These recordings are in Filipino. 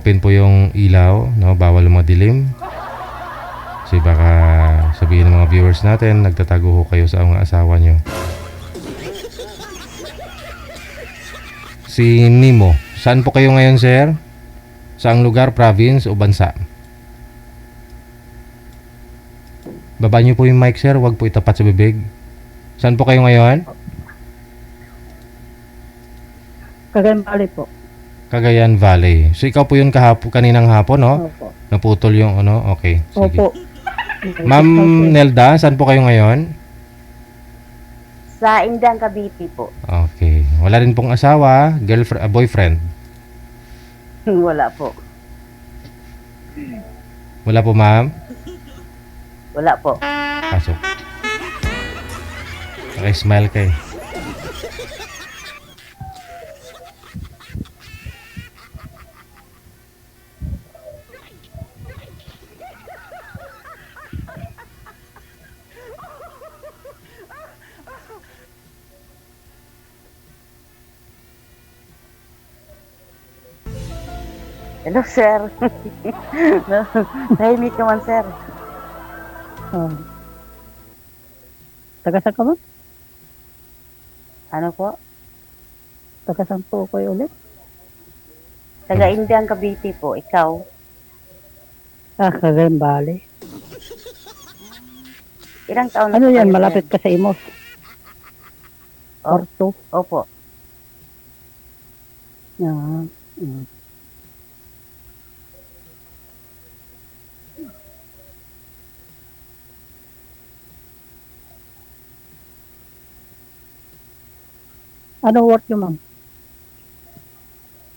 open po yung ilaw, no? Bawal madilim. Kasi baka sabihin ng mga viewers natin, nagtatago ho kayo sa mga asawa nyo. Si Nemo, saan po kayo ngayon, sir? Saang lugar, province o bansa? Baba nyo po yung mic, sir. Huwag po itapat sa bibig. Saan po kayo ngayon? Cagayan Valley po. Cagayan Valley. So, ikaw po yun kaninang hapon, no? Opo. Naputol yung ano? Okay. Sige. Opo. Ma'am Nelda, saan po kayo ngayon? Sa Indang Cavite po. Okay. Wala rin pong asawa, girlfriend, boyfriend. Wala po. Wala po, ma'am. Wala po. Pasok. Smile kayo. Hello, sir. Nahimik naman, sir. Oh. Taga-saan ka ba? Ano po? Taga-saan po kayo ulit? Taga Indang Cavite po. Ikaw? Cagayan Valley. Ilang taon na Ano po yan? kayo, Malapit sir? ka sa Imos. Oh. Orto. Opo. Ah. Mm. Ano work nyo, ma'am?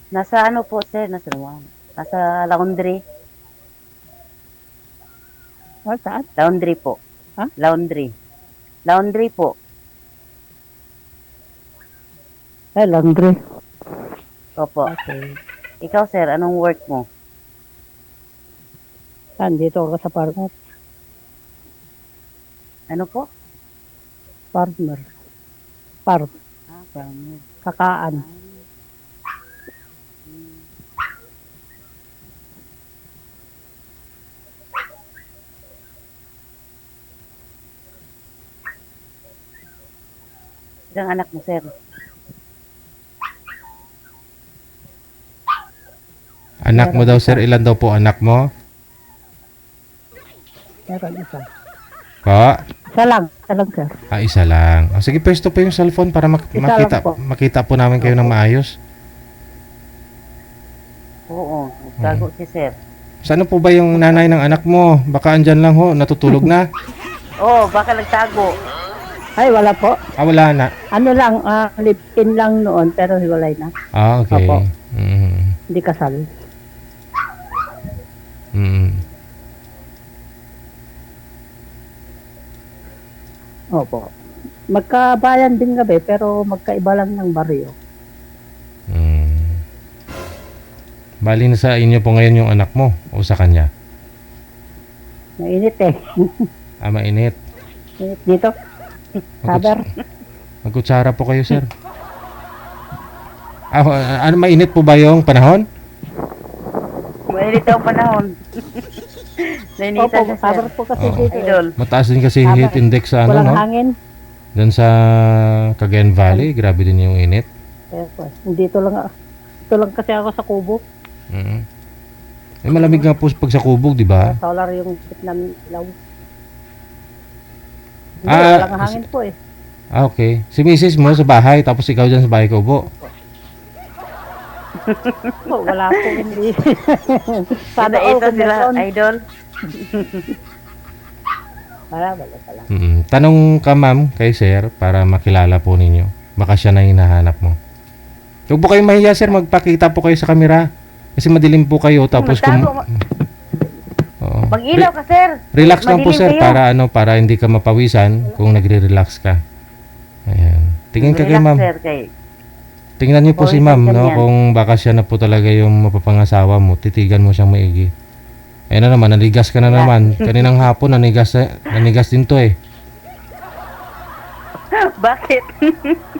Nasa ano po, sir? Nasa laundry. Saan? Laundry po. Ha? Laundry. Laundry po. Laundry. Opo. Okay. Ikaw, sir, anong work mo? Dito ako sa farmer. Ano po? Farmer. Farm. Farmer. Kakaan. Ilang anak mo, sir? Anak mo daw, sir. Ilan daw po anak mo? Meron isa. Po? Isa lang, sir. Isa lang. Sige, pwesto po yung cellphone para Isa lang po. makita po namin kayo ng maayos. Oo. Gago si sir. Saan po ba yung nanay ng anak mo? Baka andyan lang ho, natutulog na. Oo, baka nagtago. Ay, wala po. Wala na. Ano lang, live-in lang noon, pero hiwalay na. Okay. Opo. Mm. Hindi kasal. Mm. Opo. Magkabayan din kami, pero magkaiba lang ng baryo. Mm. Bali na sa inyo po ngayon yung anak mo o sa kanya? Mainit eh. Mainit. Mainit dito. Saber. Magkutsara po kayo, sir. Ano, mainit po ba yung panahon? Mainit daw panahon. Nainitan Opo, siya, sir. saber po kasi Oo. dito. Idol. Mataas din kasi Tama. heat index sa ano, Walang no? hangin. Doon sa Cagayan Valley, grabe din yung init. Kaya po, dito lang kasi ako sa Kubo. Mm. Malamig nga po pag sa kubog, di ba? Solar yung Vietnam ilaw. Hindi, Ah, walang hangin po eh. Okay. Si Mrs. mo sa bahay, tapos ikaw dyan sa bahay ko po. Wala po, hindi. Sana all ito sila, meron. idol. Wala. Tanong ka, ma'am, kay sir, para makilala po ninyo. Baka siya na hinahanap mo. Huwag po kayong mahiya, sir. Magpakita po kayo sa camera. Kasi madilim po kayo, tapos Magtago, Oo. Mag-ilaw ka, sir. Relax lang po, Madilim sir, kayo. para hindi ka mapawisan kung nagre-relax ka. Ayan. Tingin ka kay Relax, ma'am. sir, kay. Tingnan niyo po si Pawisan ma'am, ka no? niyan. Kung baka siya na po talaga yung mapapangasawa mo, titigan mo siyang maigi. Ayun na naman, nanigas ka na naman. Kaninang hapon, nanigas din to eh. Bakit?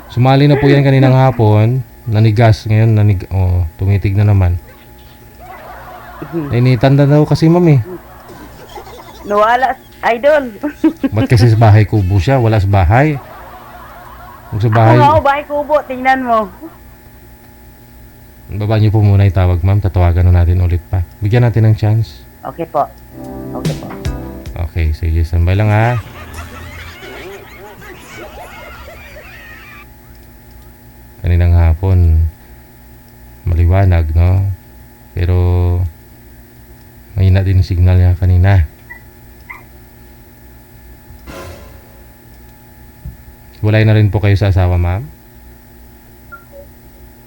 Sumali na po yan kaninang hapon, nanigas. Ngayon, tumitig na naman. Nainitan na daw kasi ma'am eh. Nawala, idol. Ba't kasi sa bahay kubo siya? Wala sa bahay. Kung sa Ako bahay, nga, bahay kubo, tingnan mo. baba niyo po muna itawag ma'am. Tatawagan na natin ulit pa. Bigyan natin ng chance. Okay po. Okay po. Okay, sige. Standby lang ha. Kaninang hapon, maliwanag, no? Pero, mahina din yung signal niya kanina. Walay na rin po kayo sa asawa, ma'am?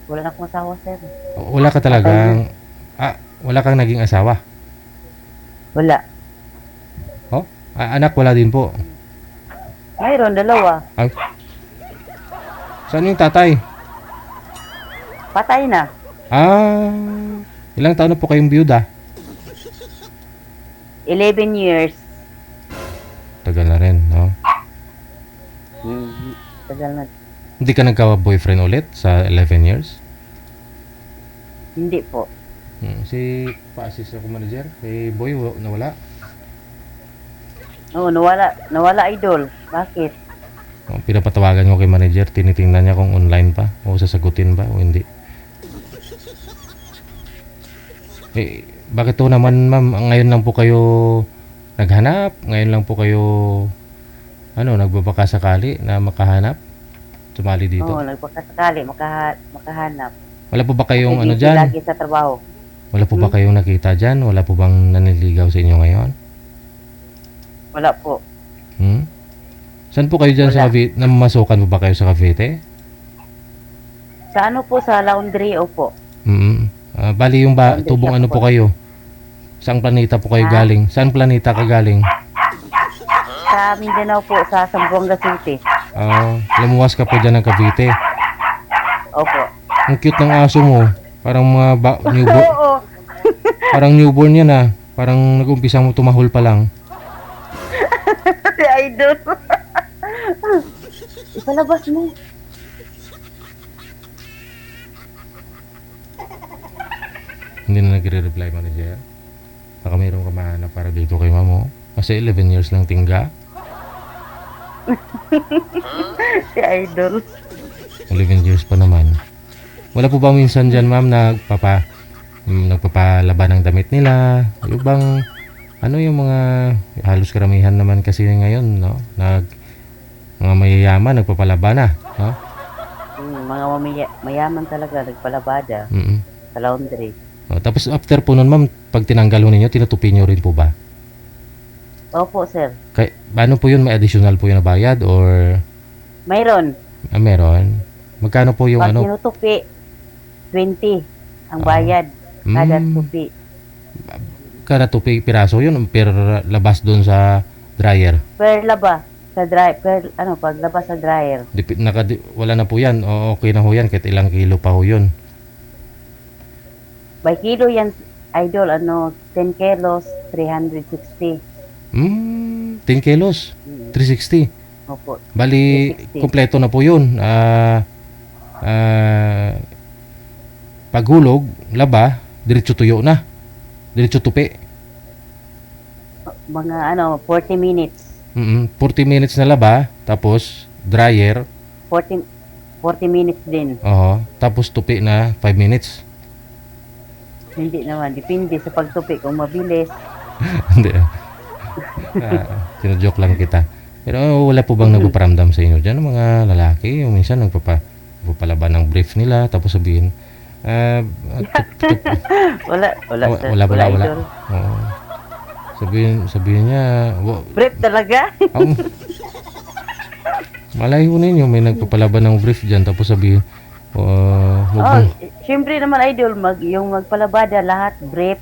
Wala na akong asawa, sir. Wala ka talagang... wala kang naging asawa? Wala. Oh? Anak wala din po. Mayroon, dalawa. Saan yung tatay? Patay na. Ilang taon na po kayong biyuda? 11 years. Tagal na rin, no? Tagal na. Hindi ka nagka-boyfriend ulit sa 11 years? Hindi po. Si pa-assist ako manager, si Boy, nawala. Oo, nawala. Nawala, idol. Bakit? Pinapatawagan ko kay manager, tinitingnan niya kung online pa o sasagutin ba o hindi. Bakit to naman ma'am, ngayon lang po kayo naghanap? Ngayon lang po kayo nagbabaka sakali na makahanap? Sumali dito? Oo, nagpagkasakali, makahanap. Wala po ba kayong Kasi busy dyan? lagi sa trabaho. Wala po ba kayong nakita dyan? Wala po bang naniligaw sa inyo ngayon? Wala po. Saan po kayo dyan Wala. sa Cavite? Namamasukan po ba kayo sa Cavite? Sa ano po, sa laundry, opo. Bali yung Laundry tubong shop ano po po. kayo? Saang planeta po kayo Ha? galing? Saan planeta ka galing? Sa Mindanao po, sa Zamboanga City. Lumuwas ka po dyan ng Cavite. Opo. Ang cute ng aso mo. Parang mga newborn. Oo. Parang newborn yan ah. Parang nag-umpisa mo tumahol pa lang. Si idol. Ipalabas mo. Hindi na nagre-reply manager. Baka mayroon ka mahanap para dito kay mamo. Kasi 11 years lang tingga. Si idol. 11 years pa naman. Wala po ba minsan dyan ma'am nagpapalaba ng damit nila? Yung bang yung mga halos karamihan naman kasi ngayon, no? Mga mayayaman nagpapalaba na, no? Mga mayaman talaga, nagpalabada sa laundry. Tapos after po nun ma'am, pag tinanggal ho ninyo, tinutupi nyo rin po ba? Opo, sir. Paano po yun? May additional po yun na bayad or Mayroon. meron? Magkano po yung Pag tinutupi, 20 ang bayad. Kada tupi. Kada tupi piraso yun per labas doon sa dryer? Per laba. Sa dryer. Paglabas sa dryer. Wala na po yan. Okay na ho yan kahit ilang kilo pa ho yun. By kilo yan, idol, 10 kilos, 360. 10 kilos? 360? Opo. Bali, 360. kompleto na po yun. Paghulog, laba, diretso tuyo na. Diretso tupi. Mga 40 minutes. 40 minutes na laba, tapos dryer. 40 minutes din. Tapos tupi na 5 minutes. Hindi naman. Depende sa pagtupi kung mabilis. Hindi. Sinojoke lang kita. Pero wala po bang nagpaparamdam sa inyo dyan? Mga lalaki, yung minsan nagpapalaba ng brief nila, tapos sabihin, Wala. wala. idol. Oo. Sabihin niya, Brief talaga? malayo ninyo, may nagpapalaba ng brief dyan, tapos sabihin, Siyempre naman, idol, yung magpalabada, lahat, brief,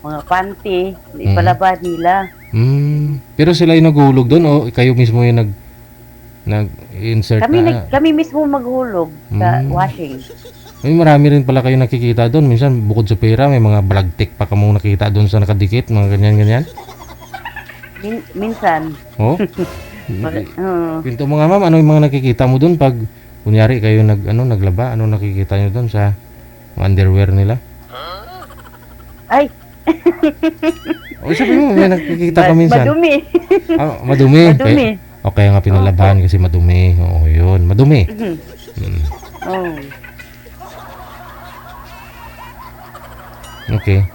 mga panty, ipalabad nila. Pero sila yung naghulog doon o kayo mismo yung nag-insert Kami mismo maghulog sa washing. May marami rin pala kayo nakikita doon. Minsan bukod sa pera, may mga balagtik pa kamong nakita doon sa nakadikit, mga ganyan-ganyan. Minsan. Pinto mo nga ma'am, ano yung mga nakikita mo doon pag kunyari kayo naglaba, ano nakikita nyo doon sa underwear nila? Ay, O sabi mo, may nakikita ka minsan. madumi. Ah, madumi. Madumi. Okay nga pinalabahan kasi madumi. Oo, yun. Madumi. Mhm. Mm. Oh. Okay.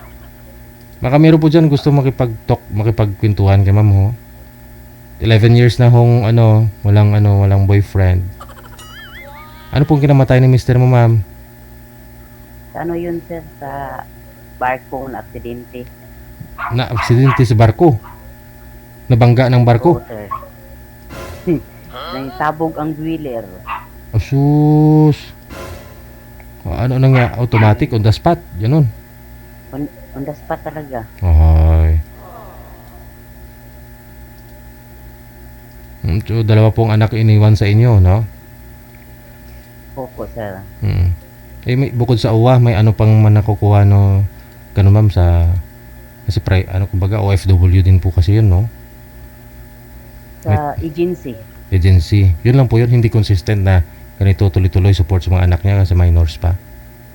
Baka meron po dyan gusto makipagkwentuhan kay ma'am ho. 11 years na hong walang boyfriend. Ano pong kinamatay ni mister mo, ma'am? Ano yun, sir, sa barko na aksidente? Na aksidente sa barko. Nabangga ng barko. Oo, sir. Naisabog ang wheeler. Asus. Ano nga, automatic on the spot, ganun. On the spot talaga. Ay. So, dalawa pong anak iniwan sa inyo, no? Opo, sir. Bukod sa uwa, may ano pang nakukuha, no? Ganun, ma'am, kasi kumbaga, OFW din po kasi yun, no? Sa agency. Agency. Yun lang po yun, hindi consistent na ganito tuloy-tuloy support sa mga anak niya kasi minors pa.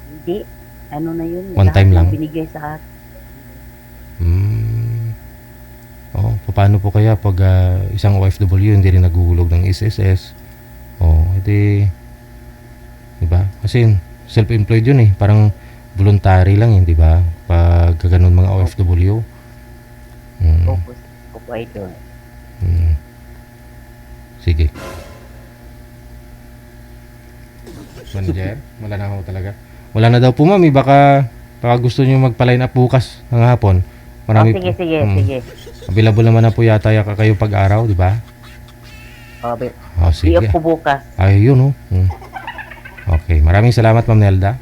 Hindi. Ano na yun? One time lahat lang? ng binigay sa akin. Paano po kaya pag isang OFW hindi rin naguhulog ng SSS? Diba? Kasi self-employed yun eh. Parang voluntary lang yun, diba? Pag ganun mga OFW. Opo, idol. Sige. Manager, wala na ako talaga. Wala na daw po, ma'am. Baka gusto niyo magpa-line up bukas ng hapon. Marami sige, po. sige. Available naman na po yata kayo pag-araw, di ba? Sige. I-off po bukas. Ay, yun, oh. Okay, maraming salamat, Ma'am Nelda.